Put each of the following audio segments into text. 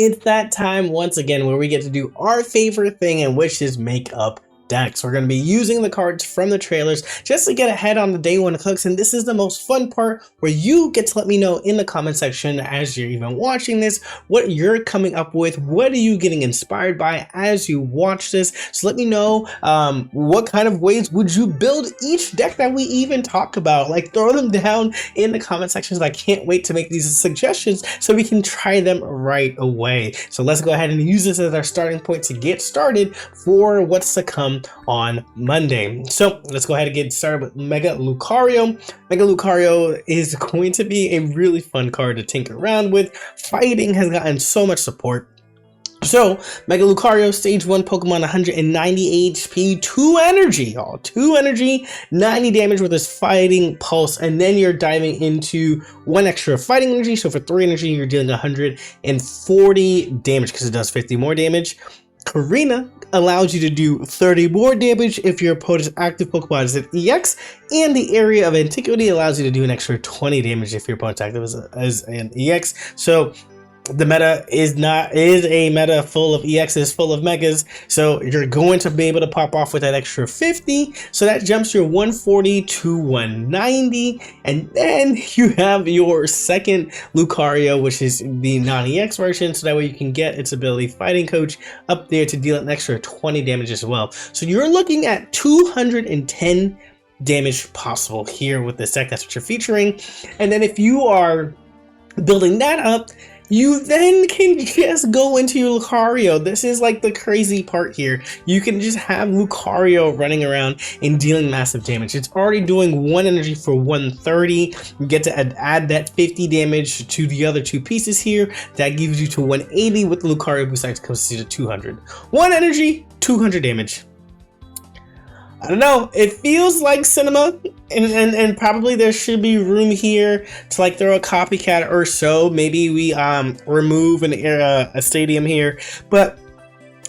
It's that time once again where we get to do our favorite thing, and which is make up decks. We're going to be using the cards from the trailers just to get ahead on the day one cooks, and this is the most fun part where you get to let me know in the comment section as you're even watching this what you're coming up with. What are you getting inspired by as you watch this? So let me know what kind of ways would you build each deck that we even talk about. Like, throw them down in the comment sections. I can't wait to make these suggestions so we can try them right away. So let's go ahead and use this as our starting point to get started for what's to come on Monday. So let's go ahead and get started with Mega Lucario. Mega Lucario is going to be a really fun card to tinker around with. Fighting has gotten so much support. So, Mega Lucario, stage 1 Pokemon, 190 HP, 2 energy, y'all. 2 energy, 90 damage with his Fighting Pulse, and then you're diving into 1 extra Fighting energy. So for 3 energy, you're dealing 140 damage because it does 50 more damage. Karina allows you to do 30 more damage if your opponent's active Pokemon is an EX, and the Area of Antiquity allows you to do an extra 20 damage if your opponent's active as an EX. So the meta is a meta full of EXs, full of Megas, so you're going to be able to pop off with that extra 50, so that jumps your 140 to 190, and then you have your second Lucario, which is the non-EX version, so that way you can get its ability Fighting Coach up there to deal an extra 20 damage as well. So you're looking at 210 damage possible here with this deck. That's what you're featuring. And then if you are building that up, you then can just go into your Lucario. This is like the crazy part here. You can just have Lucario running around and dealing massive damage. It's already doing 1 energy for 130. You get to add that 50 damage to the other 2 pieces here. That gives you to 180 with the Lucario boost that comes to 200. 1 energy, 200 damage. I don't know, it feels like cinema, and probably there should be room here to like throw a copycat or so. Maybe we remove a stadium here, but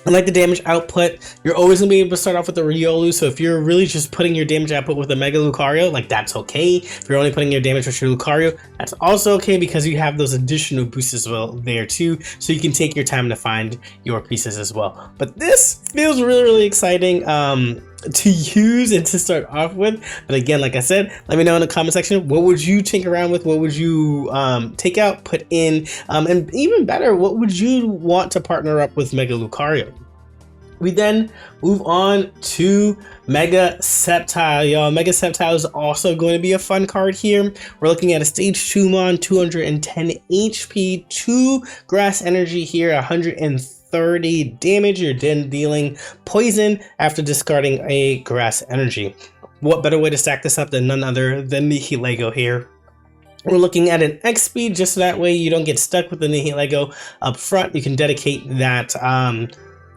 I like the damage output. You're always gonna be able to start off with the Riolu, so if you're really just putting your damage output with a Mega Lucario, like, that's okay. If you're only putting your damage with your Lucario, that's also okay, because you have those additional boosts as well there too, so you can take your time to find your pieces as well. But this feels really, really exciting to use and to start off with. But again, like I said, let me know in the comment section, what would you tinker around with? What would you take out, put in, and even better, what would you want to partner up with Mega Lucario? We then move on to Mega Sceptile, y'all. Mega Sceptile is also going to be a fun card here. We're looking at a stage 2 mon, 210 HP, 2 grass energy here, 130 damage. You're then dealing poison after discarding a grass energy. What better way to stack this up than none other than Nihilego here? We're looking at an X speed, just so that way you don't get stuck with the Nihilego up front. You can dedicate that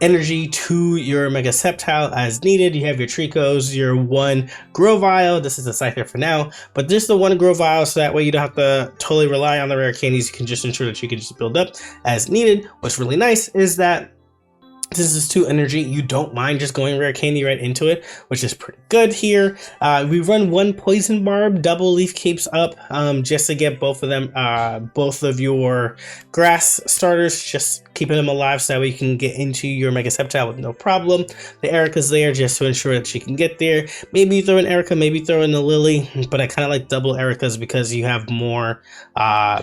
energy to your Mega Sceptile as needed. You have your Tricos, your 1 Grovyle. This is a Scyther for now, but just the 1 Grovyle, so that way you don't have to totally rely on the rare candies. You can just ensure that you can just build up as needed. What's really nice is that this is 2 energy. You don't mind just going rare candy right into it, which is pretty good here. We run 1 Poison Barb, double Leaf Capes up, just to get both of them, both of your grass starters, just keeping them alive, so that way you can get into your Mega Sceptile with no problem. The Erica's there just to ensure that she can get there. Maybe you throw in Erica, maybe throw in the Lily, but I kind of like double Ericas because you have more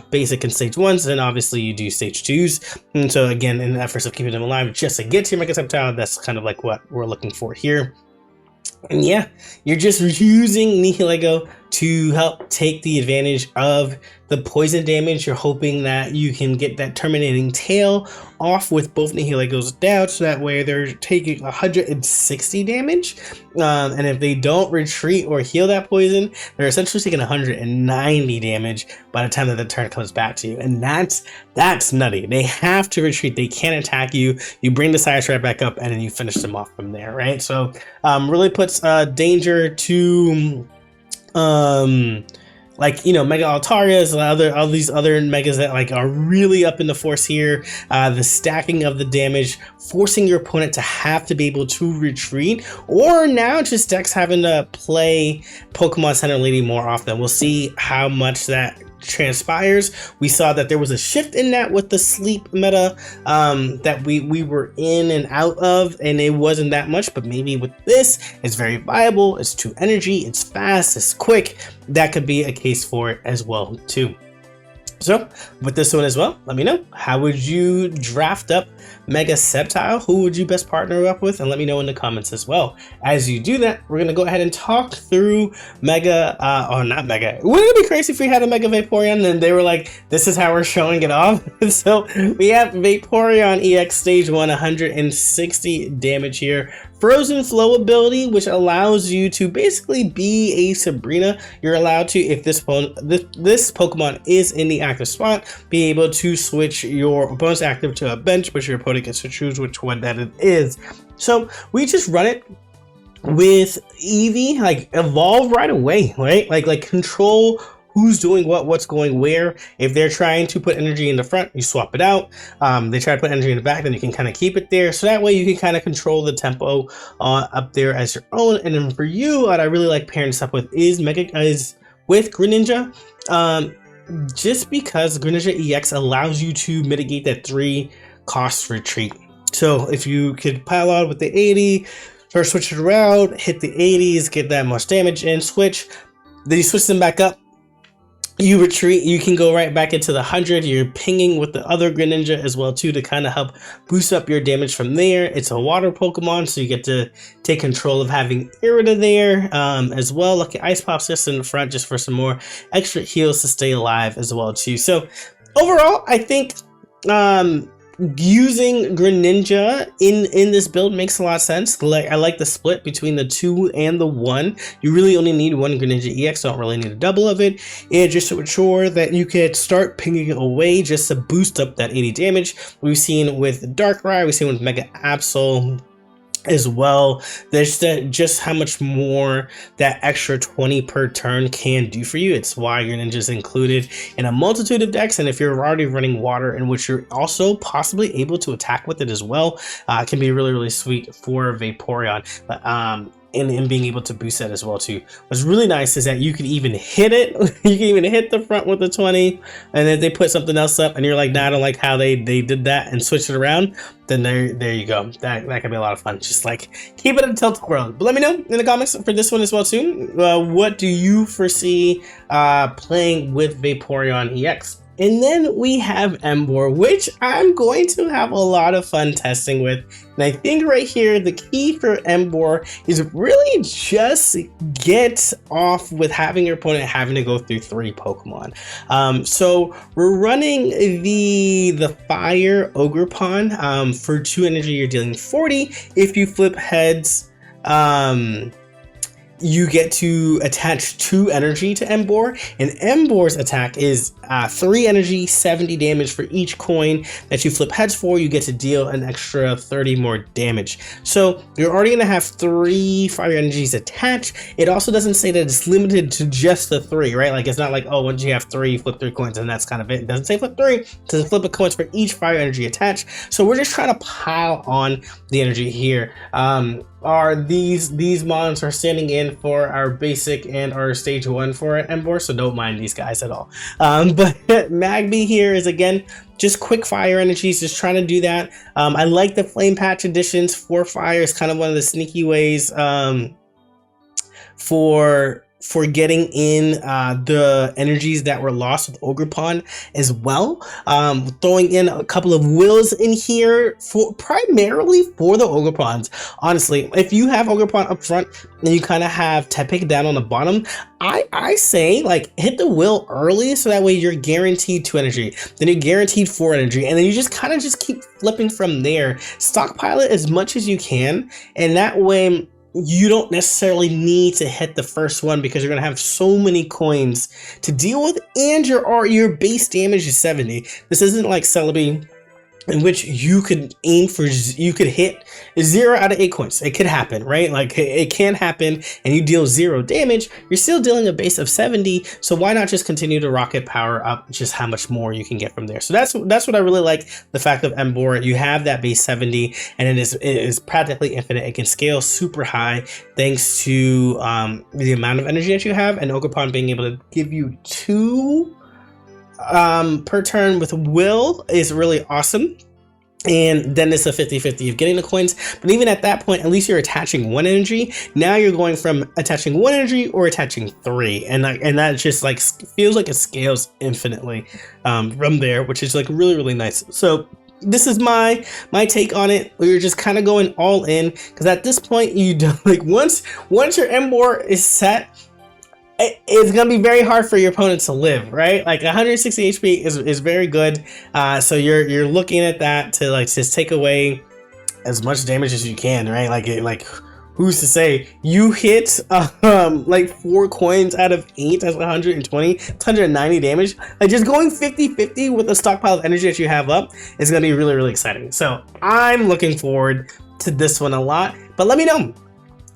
basic in stage 1s, and obviously you do stage 2s. And so again, in the efforts of keeping them alive, just to get to your Mega Sceptile, that's kind of like what we're looking for here. And yeah, you're just using Nihilego to help take the advantage of the poison damage. You're hoping that you can get that terminating tail off with both Nihilegos down, so that way they're taking 160 damage. And if they don't retreat or heal that poison, they're essentially taking 190 damage by the time that the turn comes back to you. And that's nutty. They have to retreat. They can't attack you. You bring the Sire Strike back up, and then you finish them off from there, right? So really puts danger to like, you know, Mega Altarias and all these other megas that like are really up in the force here. The stacking of the damage, forcing your opponent to have to be able to retreat, or now just decks having to play Pokemon Center Lady more often. We'll see how much that transpires. We saw that there was a shift in that with the sleep meta that we were in and out of, and it wasn't that much, but maybe with this, it's very viable, it's 2 energy, it's fast, it's quick. That could be a case for it as well too. So with this one as well, let me know, how would you draft up Mega Sceptile? Who would you best partner up with? And let me know in the comments as well. As you do that, we're gonna go ahead and talk through Mega, or not Mega. Wouldn't it be crazy if we had a Mega Vaporeon and they were like, this is how we're showing it off? So we have Vaporeon EX Stage 1, 160 damage here. Frozen Flow ability, which allows you to basically be a Sabrina. You're allowed to, if this Pokemon is in the active spot, be able to switch your opponent's active to a bench, but your opponent gets to choose which one that it is. So we just run it with Eevee, like evolve right away, right? Like control who's doing what, what's going where. If they're trying to put energy in the front, you swap it out. They try to put energy in the back, then you can kind of keep it there. So that way you can kind of control the tempo up there as your own. And then for you, what I really like pairing this up with is with Greninja. Just because Greninja EX allows you to mitigate that 3 cost retreat. So if you could pile on with the 80, first switch it around, hit the 80s, get that much damage in, switch, then you switch them back up, you retreat, you can go right back into the 100. You're pinging with the other Greninja as well too to kind of help boost up your damage from there. It's a water Pokemon, so you get to take control of having Irida there as well. Lucky Ice Pops just in the front just for some more extra heals to stay alive as well too. So overall, I think using Greninja in this build makes a lot of sense. I like the split between the 2 and the 1. You really only need 1 Greninja EX, don't really need a double of it. And just to ensure that you can start pinging away just to boost up that 80 damage. We've seen with Darkrai, we've seen with Mega Absol as well. There's just how much more that extra 20 per turn can do for you. It's why Greninja is included in a multitude of decks, and if you're already running water in which you're also possibly able to attack with it as well, it can be really sweet for Vaporeon. And being able to boost that as well too. What's really nice is that you can even hit it. You can even hit the front with the 20, and then they put something else up and you're like, nah, I don't like how they did that, and switch it around. Then there you go. That can be a lot of fun. Just like keep it in tilt-a-whirl. But let me know in the comments for this one as well too. What do you foresee playing with Vaporeon EX? And then we have Emboar, which I'm going to have a lot of fun testing with. And I think right here, the key for Emboar is really just get off with having your opponent having to go through 3 Pokemon. So we're running the Fire Ogerpon. For 2 energy, you're dealing 40. If you flip heads, you get to attach 2 energy to Emboar, and Emboar's attack is 3 energy, 70 damage for each coin that you flip heads for. You get to deal an extra 30 more damage. So you're already gonna have 3 fire energies attached. It also doesn't say that it's limited to just the 3, right? Like it's not like, oh, once you have 3, flip 3 coins and that's kind of it. It doesn't say flip 3, it says flip a coins for each fire energy attached. So we're just trying to pile on the energy here. These mons are standing in for our basic and our stage 1 for Emboar, so don't mind these guys at all. But Magby here is again just quick fire energies, just trying to do that. I like the flame patch additions for fire. It's kind of one of the sneaky ways for getting in the energies that were lost with Ogerpon as well. Throwing in a couple of wills in here for primarily for the Ogerpons. Honestly, if you have Ogerpon up front and you kind of have Tepig down on the bottom, I say like hit the will early so that way you're guaranteed 2 energy, then you're guaranteed 4 energy, and then you just kind of just keep flipping from there. Stockpile it as much as you can, and that way you don't necessarily need to hit the first one because you're going to have so many coins to deal with, and your base damage is 70. This isn't like Celebi, in which you could hit 0 out of 8 coins. It could happen, right? Like it can happen, and you deal 0 damage. You're still dealing a base of 70, so why not just continue to rocket power up just how much more you can get from there? So that's what I really like, the fact of Emboar. You have that base 70, and it is practically infinite. It can scale super high thanks to the amount of energy that you have, and Ogerpon being able to give you 2 per turn with Will is really awesome. And then it's a 50-50 of getting the coins. But even at that point, at least you're attaching 1 energy. Now you're going from attaching 1 energy or attaching 3. And that just like feels like it scales infinitely from there, which is like really, really nice. So this is my take on it. You're just kind of going all in, because at this point you don't, like, once your Emboar is set, it's gonna be very hard for your opponent to live, right? Like 160 HP is very good. So you're looking at that to like just take away as much damage as you can, right? Like who's to say you hit like 4 coins out of 8, that's 120, it's 190 damage. Like just going 50-50 with the stockpile of energy that you have up is gonna be really, really exciting. So I'm looking forward to this one a lot. But let me know.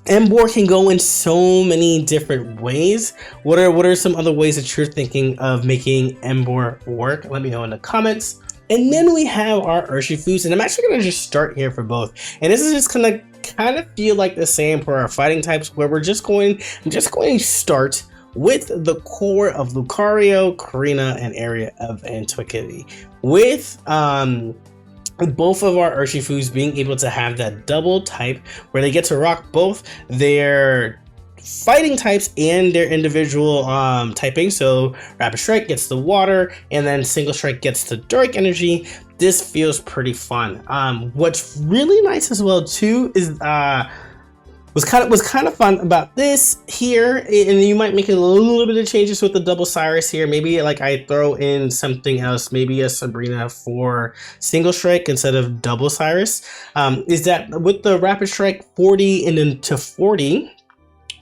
Emboar can go in so many different ways. What are some other ways that you're thinking of making Emboar work? Let me know in the comments. And then we have our Urshifus, and I'm actually gonna just start here for both. And this is just gonna kind of feel like the same for our fighting types, where I'm just going to start with the core of Lucario, Karina, and Area of Antiquity. With both of our Urshifus being able to have that double type where they get to rock both their fighting types and their individual typing. So Rapid Strike gets the water, and then Single Strike gets the dark energy. This feels pretty fun. What's really nice as well too is was kind of fun about this here, and you might make a little bit of changes with the double Cyrus here. Maybe like I throw in something else, maybe a Sabrina for Single Strike instead of double Cyrus. Is that with the Rapid Strike 40 and then to 40,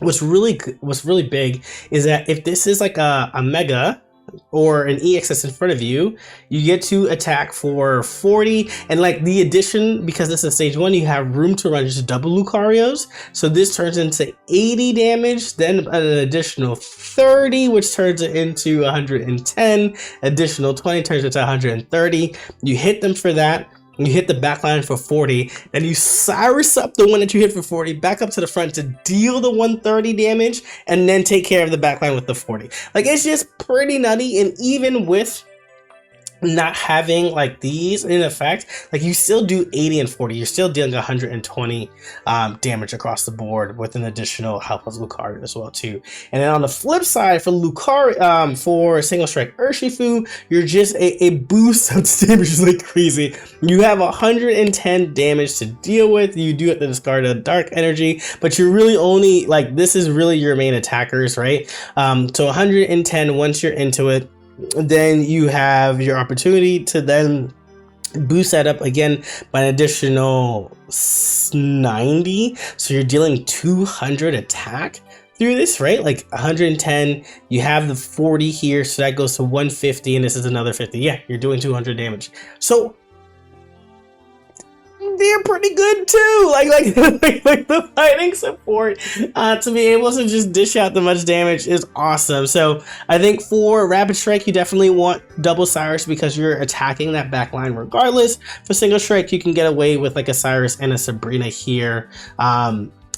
what's really big is that if this is like a Mega or an EX that's in front of you, you get to attack for 40, and like the addition, because this is stage 1, you have room to run just double Lucarios, so this turns into 80 damage, then an additional 30, which turns it into 110, additional 20 turns it to 130. You hit them for that. You hit the backline for 40, and you Cyrus up the one that you hit for 40 back up to the front to deal the 130 damage, and then take care of the backline with the 40. Like, it's just pretty nutty. And even with not having like these in effect, like you still do 80 and 40, you're still dealing 120 damage across the board with an additional help with Lucario as well too. And then on the flip side for Lucario, for Single Strike Urshifu, you're just a boost of damage is like crazy. You have 110 damage to deal with. You do have to discard a dark energy, but you're really only like, this is really your main attackers, right? So 110 once you're into it. Then you have your opportunity to then boost that up again by an additional 90. So you're dealing 200 attack through this, right? Like 110, you have the 40 here, so that goes to 150, and this is another 50. Yeah, you're doing 200 damage. So they're pretty good too. Like the fighting support to be able to just dish out the much damage is awesome. So I think for Rapid Strike, you definitely want double Cyrus because you're attacking that back line regardless. For Single Strike, you can get away with like a Cyrus and a Sabrina here.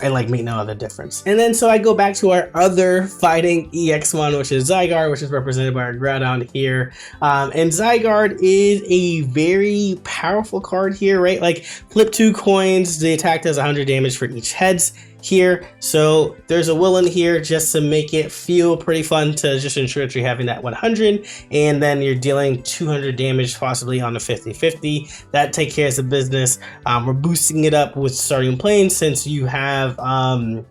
And like make no other difference. And then so I go back to our other fighting EX one, which is Zygarde, which is represented by our Groudon here. And Zygarde is a very powerful card here, right? Like flip 2 coins, the attack does 100 damage for each heads here. So there's a will in here just to make it feel pretty fun, to just ensure that you're having that 100, and then you're dealing 200 damage possibly on the 50-50. That takes care of the business. We're boosting it up with starting plane since you have the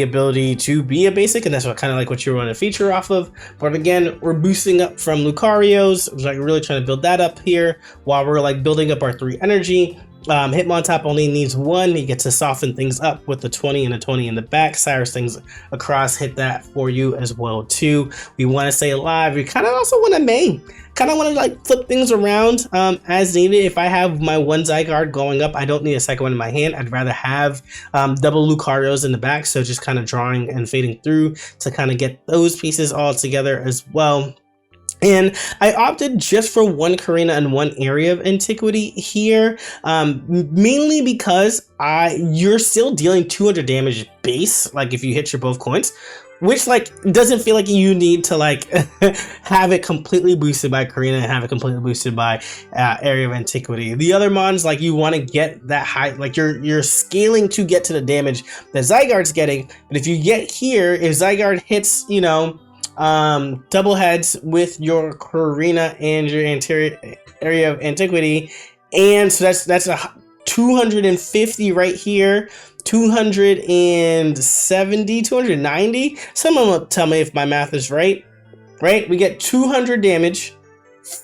ability to be a basic, and that's what kind of like what you want to feature off of. But again, we're boosting up from Lucarios, like really trying to build that up here while we're like building up our 3 energy. Hitmontop only needs 1. He gets to soften things up with the 20 and the 20 in the back. Cyrus things across hit that for you as well too. We want to stay alive. We kind of also want to main. Kind of want to like flip things around as needed. If I have my 1 Zygarde going up, I don't need a second one in my hand. I'd rather have double Lucarios in the back. So just kind of drawing and fading through to kind of get those pieces all together as well. And I opted just for 1 Karina and 1 Area of Antiquity here, mainly because you're still dealing 200 damage base, like if you hit your both coins, which like doesn't feel like you need to like have it completely boosted by Karina and have it completely boosted by Area of Antiquity. The other mons, like you want to get that high, like you're scaling to get to the damage that Zygarde's getting. But if you get here, if Zygarde hits, you know, double heads with your Karina and your Area of Antiquity, and so that's a 250 right here, 270, 290. Someone will tell me if my math is right. We get 200 damage,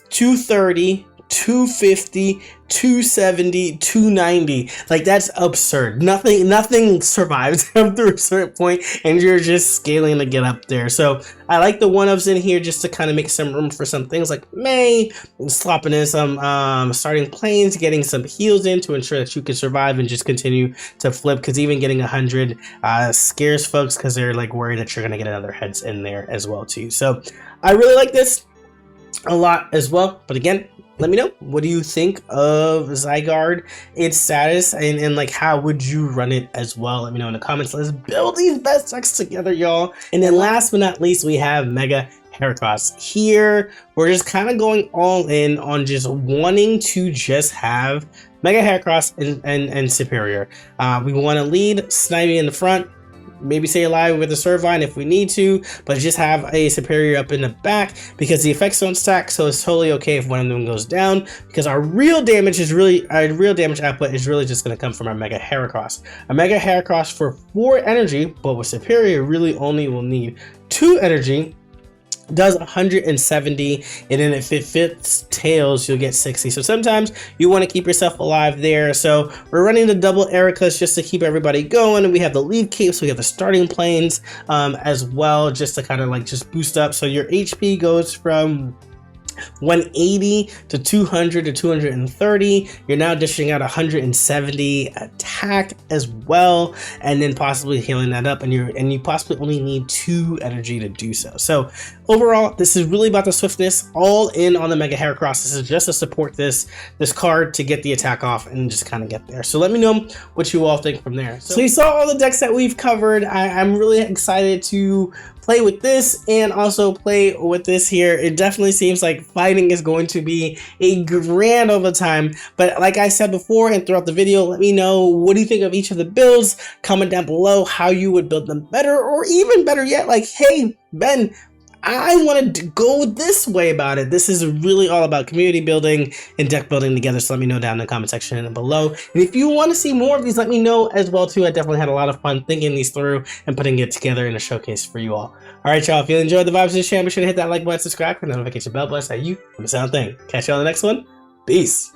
230, 250, 270, 290. Like that's absurd. Nothing survives through a certain point, and you're just scaling to get up there. So I like the 1-ups in here just to kind of make some room for some things like May, slopping in some starting planes, getting some heals in to ensure that you can survive and just continue to flip, because even getting 100 scares folks because they're like worried that you're gonna get another heads in there as well too. So I really like this a lot as well. But again, let me know, what do you think of Zygarde, its status, and like how would you run it as well? Let me know in the comments. Let's build these best decks together, y'all. And then last but not least, we have Mega Heracross. Here we're just kind of going all in on just wanting to just have Mega Heracross and Superior. We want to lead Snivy in the front, maybe stay alive with the Servine if we need to, but just have a Superior up in the back because the effects don't stack, so it's totally okay if one of them goes down, because our real damage output is really just going to come from our Mega Heracross. A Mega Heracross for 4 energy, but with Superior really only will need 2 energy, does 170, and then if it fits tails you'll get 60. So sometimes you want to keep yourself alive there. So we're running the double Ericas just to keep everybody going, and we have the lead capes, we have the starting planes as well, just to kind of like just boost up. So your HP goes from 180 to 200 to 230. You're now dishing out 170 attack as well, and then possibly healing that up, and you possibly only need 2 energy to do so. So overall, this is really about the swiftness, all in on the Mega Heracross. This is just to support this card to get the attack off and just kind of get there. So let me know what you all think from there. So you saw all the decks that we've covered. I'm really excited to play with this and also play with this here. It definitely seems like fighting is going to be a grand of a time, but like I said before and throughout the video, let me know, what do you think of each of the builds? Comment down below how you would build them better, or even better yet, like, hey Ben, I wanted to go this way about it. This is really all about community building and deck building together, so let me know down in the comment section below. And if you want to see more of these, let me know as well too. I definitely had a lot of fun thinking these through and putting it together in a showcase for you all. Alright y'all, if you enjoyed the vibes of this channel, be sure to hit that like button, subscribe, and notification bell button so you don't miss out on a thing. Catch you on the next one. Peace.